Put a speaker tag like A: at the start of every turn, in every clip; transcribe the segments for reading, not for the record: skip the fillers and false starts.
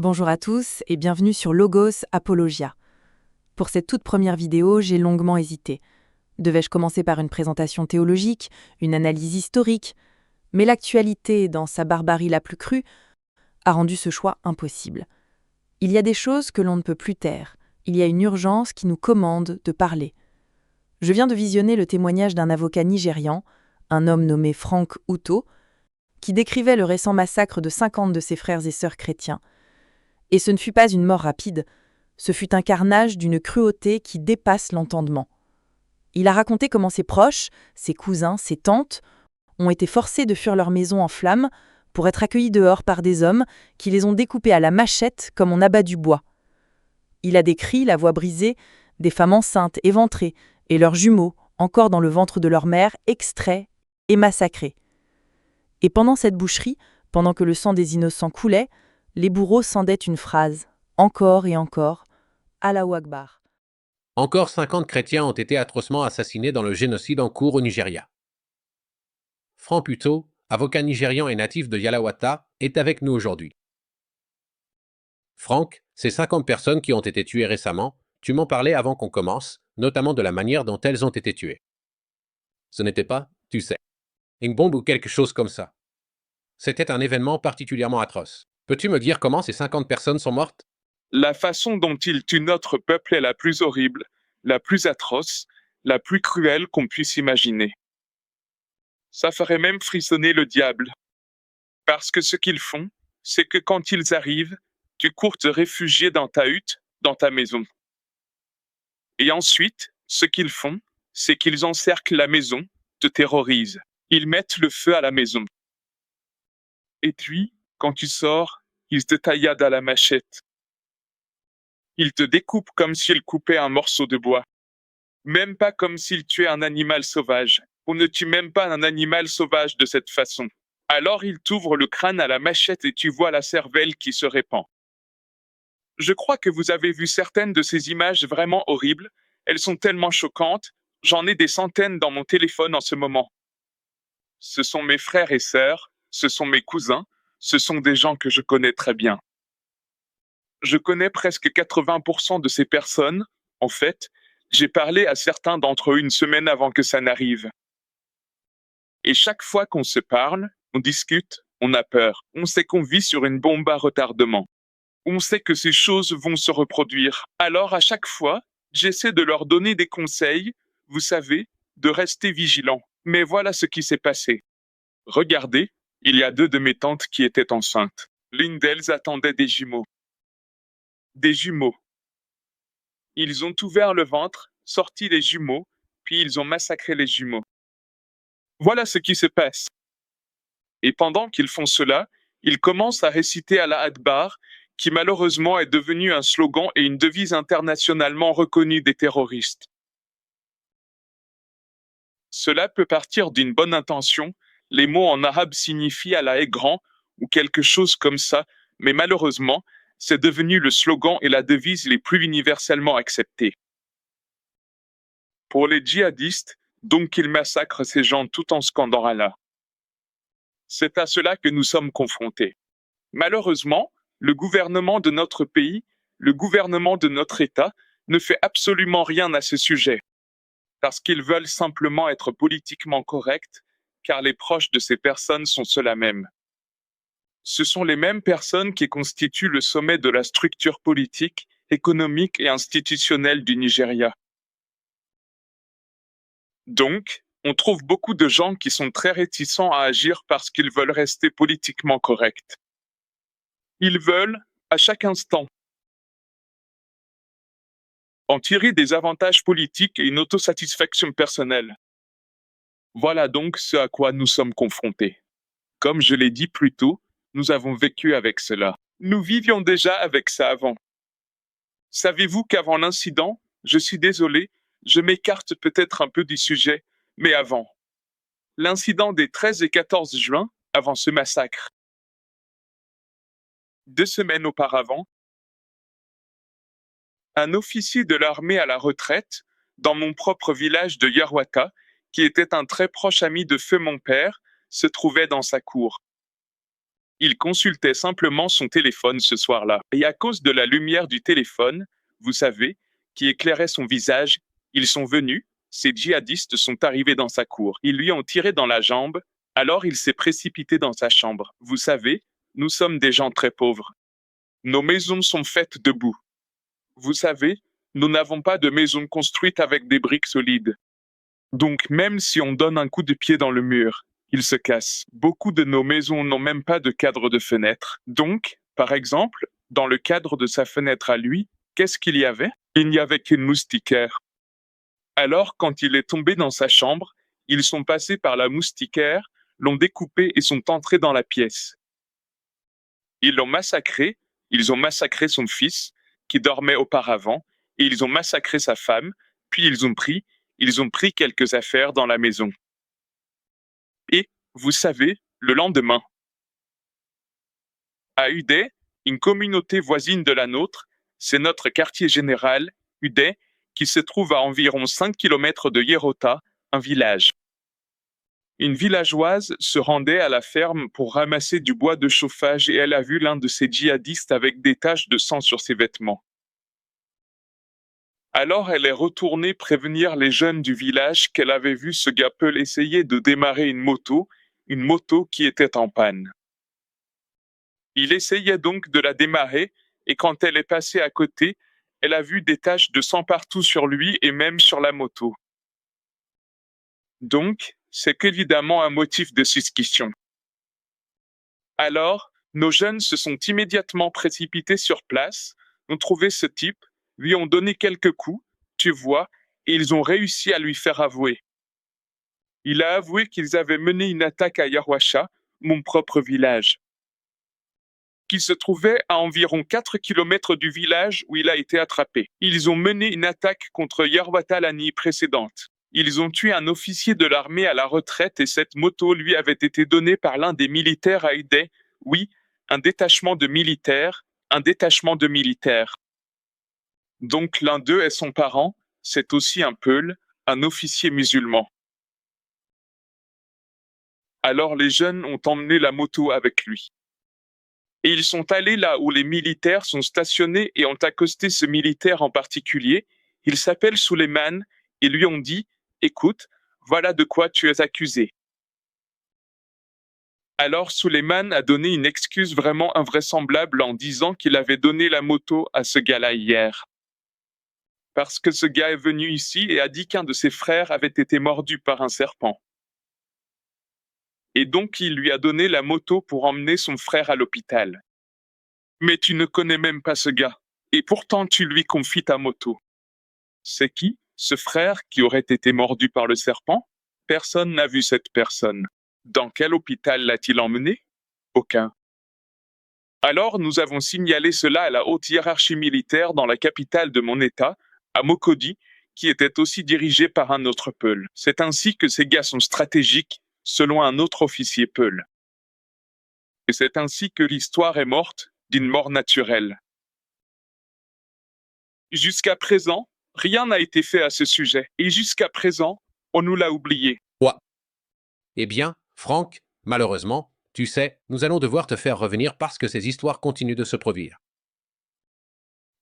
A: Bonjour à tous et bienvenue sur Logos Apologia. Pour cette toute première vidéo, j'ai longuement hésité. Devais-je commencer par une présentation théologique, une analyse historique? Mais l'actualité, dans sa barbarie la plus crue, a rendu ce choix impossible. Il y a des choses que l'on ne peut plus taire. Il y a une urgence qui nous commande de parler. Je viens de visionner le témoignage d'un avocat nigérian, un homme nommé Frank Uto, qui décrivait le récent massacre de 50 de ses frères et sœurs chrétiens. Et ce ne fut pas une mort rapide, ce fut un carnage d'une cruauté qui dépasse l'entendement. Il a raconté comment ses proches, ses cousins, ses tantes, ont été forcés de fuir leur maison en flammes pour être accueillis dehors par des hommes qui les ont découpés à la machette comme on abat du bois. Il a décrit, la voix brisée, des femmes enceintes, éventrées, et leurs jumeaux, encore dans le ventre de leur mère, extraits et massacrés. Et pendant cette boucherie, pendant que le sang des innocents coulait, les bourreaux scandaient une phrase, encore et encore, Allahu Akbar.
B: Encore 50 chrétiens ont été atrocement assassinés dans le génocide en cours au Nigeria. Frank Uto, avocat nigérian et natif de Yalawata, est avec nous aujourd'hui. Frank, ces 50 personnes qui ont été tuées récemment, tu m'en parlais avant qu'on commence, notamment de la manière dont elles ont été tuées. Ce n'était pas, tu sais, une bombe ou quelque chose comme ça. C'était un événement particulièrement atroce. Peux-tu me dire comment ces 50 personnes sont mortes?
C: La façon dont ils tuent notre peuple est la plus horrible, la plus atroce, la plus cruelle qu'on puisse imaginer. Ça ferait même frissonner le diable. Parce que ce qu'ils font, c'est que quand ils arrivent, tu cours te réfugier dans ta hutte, dans ta maison. Et ensuite, ce qu'ils font, c'est qu'ils encerclent la maison, te terrorisent. Ils mettent le feu à la maison. Et puis, quand tu sors, ils te tailladent à la machette. Ils te découpent comme s'ils coupaient un morceau de bois. Même pas comme s'ils tuaient un animal sauvage. On ne tue même pas un animal sauvage de cette façon. Alors ils t'ouvrent le crâne à la machette et tu vois la cervelle qui se répand. Je crois que vous avez vu certaines de ces images vraiment horribles. Elles sont tellement choquantes. J'en ai des centaines dans mon téléphone en ce moment. Ce sont mes frères et sœurs, ce sont mes cousins, ce sont des gens que je connais très bien. Je connais presque 80% de ces personnes. En fait, j'ai parlé à certains d'entre eux une semaine avant que ça n'arrive. Et chaque fois qu'on se parle, on discute, on a peur. On sait qu'on vit sur une bombe à retardement. On sait que ces choses vont se reproduire. Alors à chaque fois, j'essaie de leur donner des conseils, vous savez, de rester vigilants. Mais voilà ce qui s'est passé. Regardez, il y a 2 de mes tantes qui étaient enceintes. L'une d'elles attendait des jumeaux. Des jumeaux. Ils ont ouvert le ventre, sorti les jumeaux, puis ils ont massacré les jumeaux. Voilà ce qui se passe. Et pendant qu'ils font cela, ils commencent à réciter Allah Akbar, qui malheureusement est devenu un slogan et une devise internationalement reconnue des terroristes. Cela peut partir d'une bonne intention, les mots en arabe signifient Allah est grand ou quelque chose comme ça, mais malheureusement, c'est devenu le slogan et la devise les plus universellement acceptés. Pour les djihadistes, donc ils massacrent ces gens tout en scandant Allah. C'est à cela que nous sommes confrontés. Malheureusement, le gouvernement de notre pays, le gouvernement de notre État, ne fait absolument rien à ce sujet, parce qu'ils veulent simplement être politiquement corrects, car les proches de ces personnes sont ceux-là même. Ce sont les mêmes personnes qui constituent le sommet de la structure politique, économique et institutionnelle du Nigeria. Donc, on trouve beaucoup de gens qui sont très réticents à agir parce qu'ils veulent rester politiquement corrects. Ils veulent, à chaque instant, en tirer des avantages politiques et une autosatisfaction personnelle. Voilà donc ce à quoi nous sommes confrontés. Comme je l'ai dit plus tôt, nous avons vécu avec cela. Nous vivions déjà avec ça avant. Savez-vous qu'avant l'incident, je suis désolé, je m'écarte peut-être un peu du sujet, mais avant. L'incident des 13 et 14 juin, avant ce massacre. 2 semaines auparavant, un officier de l'armée à la retraite, dans mon propre village de Yarwata, qui était un très proche ami de feu mon père, se trouvait dans sa cour. Il consultait simplement son téléphone ce soir-là. Et à cause de la lumière du téléphone, vous savez, qui éclairait son visage, ils sont venus, ces djihadistes sont arrivés dans sa cour. Ils lui ont tiré dans la jambe, alors il s'est précipité dans sa chambre. Vous savez, nous sommes des gens très pauvres. Nos maisons sont faites de boue. Vous savez, nous n'avons pas de maison construite avec des briques solides. Donc même si on donne un coup de pied dans le mur, il se casse. Beaucoup de nos maisons n'ont même pas de cadre de fenêtre. Donc, par exemple, dans le cadre de sa fenêtre à lui, qu'est-ce qu'il y avait? Il n'y avait qu'une moustiquaire. Alors, quand il est tombé dans sa chambre, ils sont passés par la moustiquaire, l'ont découpé et sont entrés dans la pièce. Ils l'ont massacré, ils ont massacré son fils, qui dormait auparavant, et ils ont massacré sa femme, puis ils ont pris quelques affaires dans la maison. Et, vous savez, le lendemain, à Uday, une communauté voisine de la nôtre, c'est notre quartier général, Uday, qui se trouve à environ 5 km de Yerota, un village. Une villageoise se rendait à la ferme pour ramasser du bois de chauffage et elle a vu l'un de ces djihadistes avec des taches de sang sur ses vêtements. Alors elle est retournée prévenir les jeunes du village qu'elle avait vu ce gars Peul essayer de démarrer une moto qui était en panne. Il essayait donc de la démarrer et quand elle est passée à côté, elle a vu des taches de sang partout sur lui et même sur la moto. Donc, c'est évidemment un motif de suspicion. Alors, nos jeunes se sont immédiatement précipités sur place, ont trouvé ce type, lui ont donné quelques coups, tu vois, et ils ont réussi à lui faire avouer. Il a avoué qu'ils avaient mené une attaque à Yarwasha, mon propre village, qui se trouvait à environ 4 km du village où il a été attrapé. Ils ont mené une attaque contre Yarwata l'année précédente. Ils ont tué un officier de l'armée à la retraite et cette moto lui avait été donnée par l'un des militaires à Uday. Oui, un détachement de militaires. Donc l'un d'eux est son parent, c'est aussi un Peul, un officier musulman. Alors les jeunes ont emmené la moto avec lui. Et ils sont allés là où les militaires sont stationnés et ont accosté ce militaire en particulier. Il s'appelle Suleiman et lui ont dit « Écoute, voilà de quoi tu es accusé. » Alors Suleiman a donné une excuse vraiment invraisemblable en disant qu'il avait donné la moto à ce gars-là hier. Parce que ce gars est venu ici et a dit qu'un de ses frères avait été mordu par un serpent. Et donc il lui a donné la moto pour emmener son frère à l'hôpital. Mais tu ne connais même pas ce gars, et pourtant tu lui confies ta moto. C'est qui, ce frère qui aurait été mordu par le serpent? Personne n'a vu cette personne. Dans quel hôpital l'a-t-il emmené? Aucun. Alors nous avons signalé cela à la haute hiérarchie militaire dans la capitale de mon État, à Mokodi, qui était aussi dirigée par un autre Peul. C'est ainsi que ces gars sont stratégiques, selon un autre officier Peul. Et c'est ainsi que l'histoire est morte, d'une mort naturelle. Jusqu'à présent, rien n'a été fait à ce sujet, et jusqu'à présent, on nous l'a oublié.
B: Ouais. Eh bien, Franck, malheureusement, tu sais, nous allons devoir te faire revenir parce que ces histoires continuent de se produire.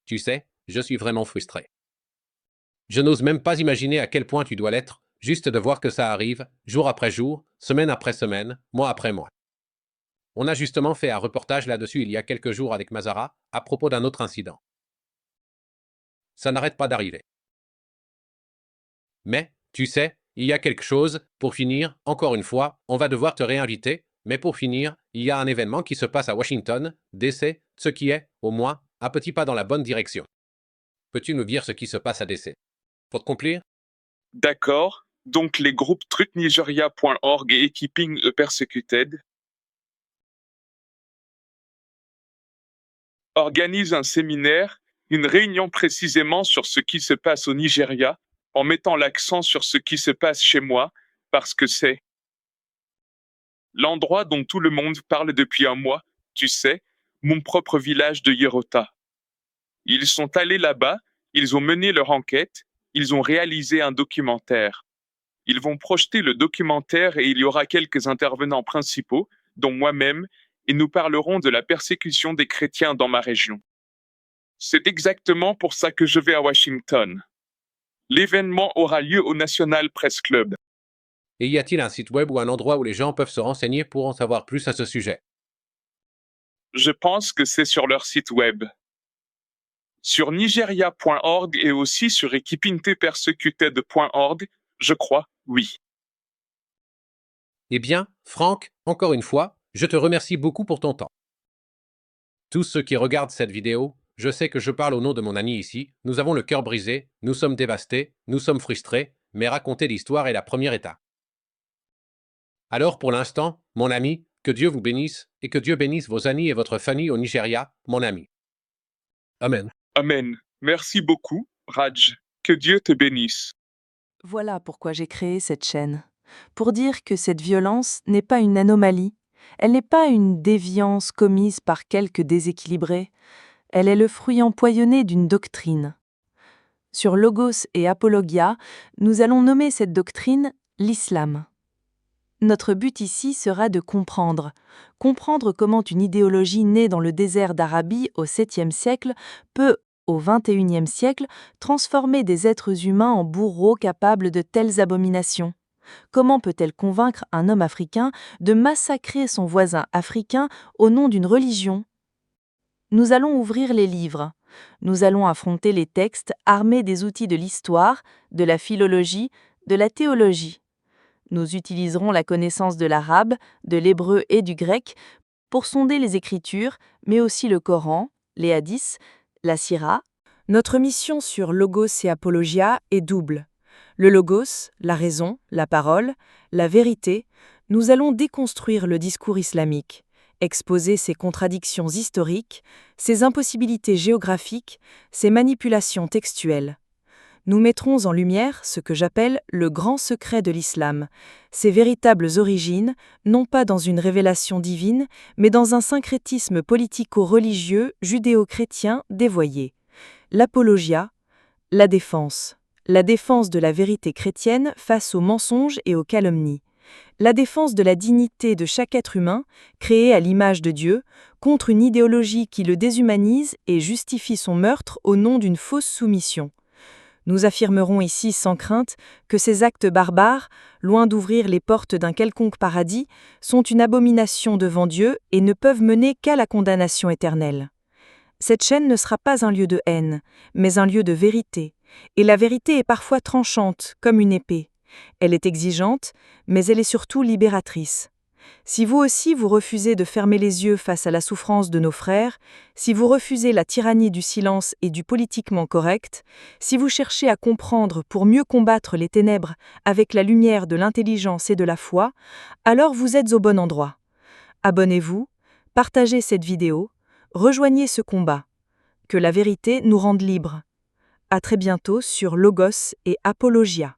B: Tu sais, je suis vraiment frustré. Je n'ose même pas imaginer à quel point tu dois l'être, juste de voir que ça arrive, jour après jour, semaine après semaine, mois après mois. On a justement fait un reportage là-dessus il y a quelques jours avec Mazara, à propos d'un autre incident. Ça n'arrête pas d'arriver. Mais, tu sais, il y a quelque chose, pour finir, encore une fois, on va devoir te réinviter, mais pour finir, il y a un événement qui se passe à Washington, DC, ce qui est, au moins, un petit pas dans la bonne direction. Peux-tu nous dire ce qui se passe à DC? Pour te conclure?
C: D'accord, donc les groupes truthnigeria.org et Keeping the Persecuted organisent un séminaire, une réunion précisément sur ce qui se passe au Nigeria, en mettant l'accent sur ce qui se passe chez moi, parce que c'est l'endroit dont tout le monde parle depuis un mois, tu sais, mon propre village de Yerota. Ils sont allés là-bas, ils ont mené leur enquête, ils ont réalisé un documentaire. Ils vont projeter le documentaire et il y aura quelques intervenants principaux, dont moi-même, et nous parlerons de la persécution des chrétiens dans ma région. C'est exactement pour ça que je vais à Washington. L'événement aura lieu au National Press Club.
B: Et y a-t-il un site web ou un endroit où les gens peuvent se renseigner pour en savoir plus à ce sujet?
C: Je pense que c'est sur leur site web. Sur nigeria.org et aussi sur equipintepersecuted.org, je crois, oui.
B: Eh bien, Franck, encore une fois, je te remercie beaucoup pour ton temps. Tous ceux qui regardent cette vidéo, je sais que je parle au nom de mon ami ici, nous avons le cœur brisé, nous sommes dévastés, nous sommes frustrés, mais raconter l'histoire est la première étape. Alors pour l'instant, mon ami, que Dieu vous bénisse, et que Dieu bénisse vos amis et votre famille au Nigeria, mon ami. Amen.
C: Amen. Merci beaucoup, Raj. Que Dieu te bénisse.
A: Voilà pourquoi j'ai créé cette chaîne. Pour dire que cette violence n'est pas une anomalie, elle n'est pas une déviance commise par quelques déséquilibrés, elle est le fruit empoisonné d'une doctrine. Sur Logos et Apologia, nous allons nommer cette doctrine l'islam. Notre but ici sera de comprendre comment une idéologie née dans le désert d'Arabie au 7e siècle peut, au 21e siècle, transformer des êtres humains en bourreaux capables de telles abominations. Comment peut-elle convaincre un homme africain de massacrer son voisin africain au nom d'une religion? Nous allons ouvrir les livres. Nous allons affronter les textes armés des outils de l'histoire, de la philologie, de la théologie. Nous utiliserons la connaissance de l'arabe, de l'hébreu et du grec pour sonder les Écritures, mais aussi le Coran, les hadiths, la Sira. Notre mission sur Logos et Apologia est double. Le Logos, la raison, la parole, la vérité, nous allons déconstruire le discours islamique, exposer ses contradictions historiques, ses impossibilités géographiques, ses manipulations textuelles. Nous mettrons en lumière ce que j'appelle le grand secret de l'islam, ses véritables origines, non pas dans une révélation divine, mais dans un syncrétisme politico-religieux judéo-chrétien dévoyé. L'apologia, la défense de la vérité chrétienne face aux mensonges et aux calomnies. La défense de la dignité de chaque être humain, créé à l'image de Dieu, contre une idéologie qui le déshumanise et justifie son meurtre au nom d'une fausse soumission. Nous affirmerons ici sans crainte que ces actes barbares, loin d'ouvrir les portes d'un quelconque paradis, sont une abomination devant Dieu et ne peuvent mener qu'à la condamnation éternelle. Cette chaîne ne sera pas un lieu de haine, mais un lieu de vérité, et la vérité est parfois tranchante, comme une épée. Elle est exigeante, mais elle est surtout libératrice. Si vous aussi vous refusez de fermer les yeux face à la souffrance de nos frères, si vous refusez la tyrannie du silence et du politiquement correct, si vous cherchez à comprendre pour mieux combattre les ténèbres avec la lumière de l'intelligence et de la foi, alors vous êtes au bon endroit. Abonnez-vous, partagez cette vidéo, rejoignez ce combat. Que la vérité nous rende libres. À très bientôt sur Logos et Apologia.